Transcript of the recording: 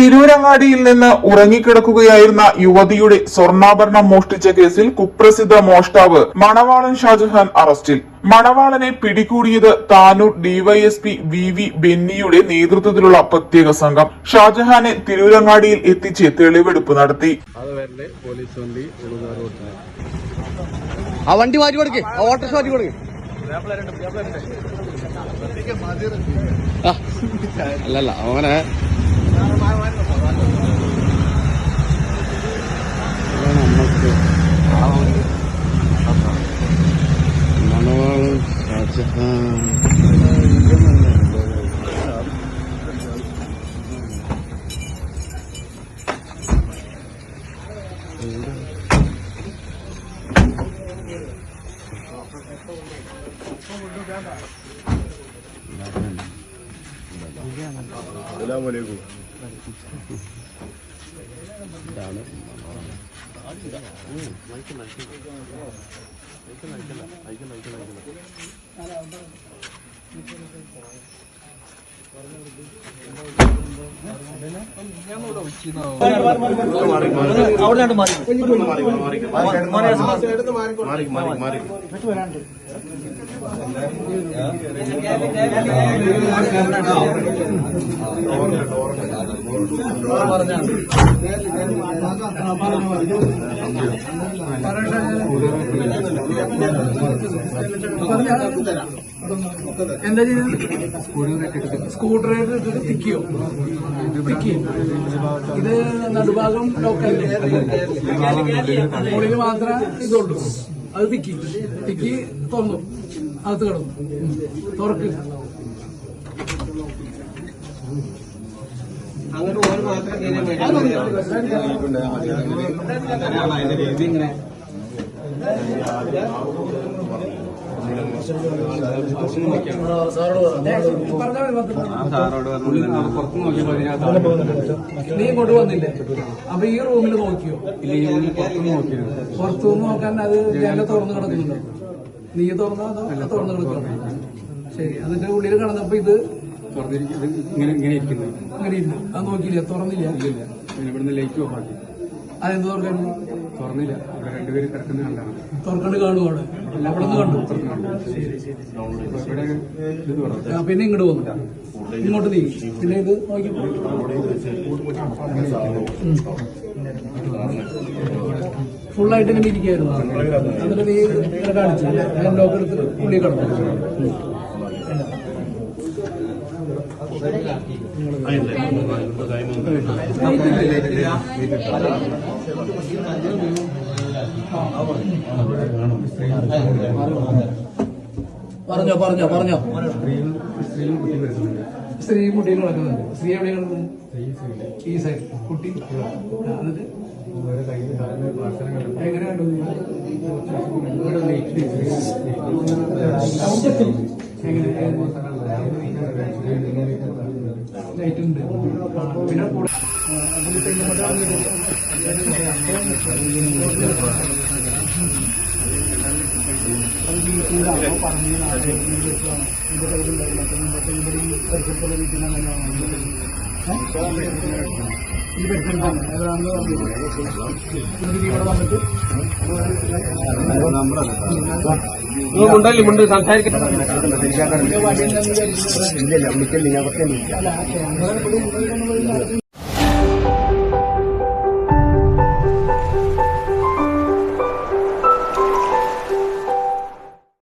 തിരൂരങ്ങാടിയിൽ നിന്ന് ഉറങ്ങിക്കിടക്കുകയായിരുന്ന യുവതിയുടെ സ്വർണ്ണാഭരണം മോഷ്ടിച്ച കേസിൽ കുപ്രസിദ്ധ മോഷ്ടാവ് മണവാളൻ ഷാജഹാൻ അറസ്റ്റിൽ. മണവാളനെ പിടികൂടിയത് താനൂർ ഡിവൈഎസ്പി വി ബെന്നിയുടെ നേതൃത്വത്തിലുള്ള പ്രത്യേക സംഘം. ഷാജഹാനെ തിരൂരങ്ങാടിയിൽ എത്തിച്ച് തെളിവെടുപ്പ് നടത്തി. ആ വണ്ടി മാറ്റി കൊടുക്കേ, ഓട്ടോസ് മാറ്റി കൊടുക്കേ. അല്ലല്ല അവനെ നമുക്ക് മണവാളൻ ഷാജഹാൻ എന്താ ചെയ്യുന്നത്? സ്ക്രൂ ഡ്രൈവർ ഇട്ടിട്ട് തിക്കിയോ? തിക്കി. ഇത് നടുഭാഗം ലോക്കല്ലേ, മുകളിൽ മാത്രമേ ഇതുള്ളൂ. അത് തിക്കി തുറന്നു, അകത്ത് കിടന്നു. തുറക്ക്. അങ്ങോട്ട് ഓരോ മാത്രം നീ ഇങ്ങോട്ട് വന്നില്ലേ? അപ്പൊ ഈ റൂമിൽ നോക്കിയോ? പുറത്തുനിന്ന് നോക്കാൻ അത് ജനൽ തുറന്നു കിടക്കുന്നുണ്ടോ? നീ തുറന്നോ അതോ തുറന്നു കിടക്കുന്നു? ശരി, അതിന്റെ ഉള്ളിൽ കിടന്നപ്പോ ഇത് അങ്ങനെ ഇരുന്നു. അത് നോക്കിയില്ല, തുറന്നില്ല. ഇവിടുന്ന് ലൈറ്റ് ഓഫ് ആക്കി. അതെന്ത് തുറക്കാൻ? തുറന്നില്ല, അവിടെ രണ്ടുപേര് കിടക്കുന്ന കണ്ടാണ്. തുറക്കണ്ട് കാണുവാണ്. അവിടെ നിന്ന് കണ്ടു. പിന്നെ ഇങ്ങോട്ട് വന്നു, ഇങ്ങോട്ട് നീങ്ങി. പിന്നെ ഇത് നോക്കി ഫുള്ളായിട്ട് ഇങ്ങനെ ഇരിക്കുകയായിരുന്നു. അതിൽ നീ ഇങ്ങനെ കാണിച്ചു ലോക്ക് എടുത്ത് ഉള്ളിൽ കിടന്നു. പറഞ്ഞോ. സ്ത്രീ കുട്ടികൾ കിടക്കുന്നുണ്ട്. സ്ത്രീ എവിടെ കിടക്കുന്നു? ഈ സൈഡ് കുട്ടി. എന്നിട്ട് എങ്ങനെ കണ്ടു? ലൈറ്റ് ഉണ്ട്. പിന്നെ കൂടെ മുണ്ട് സംസാരിക്കാൻ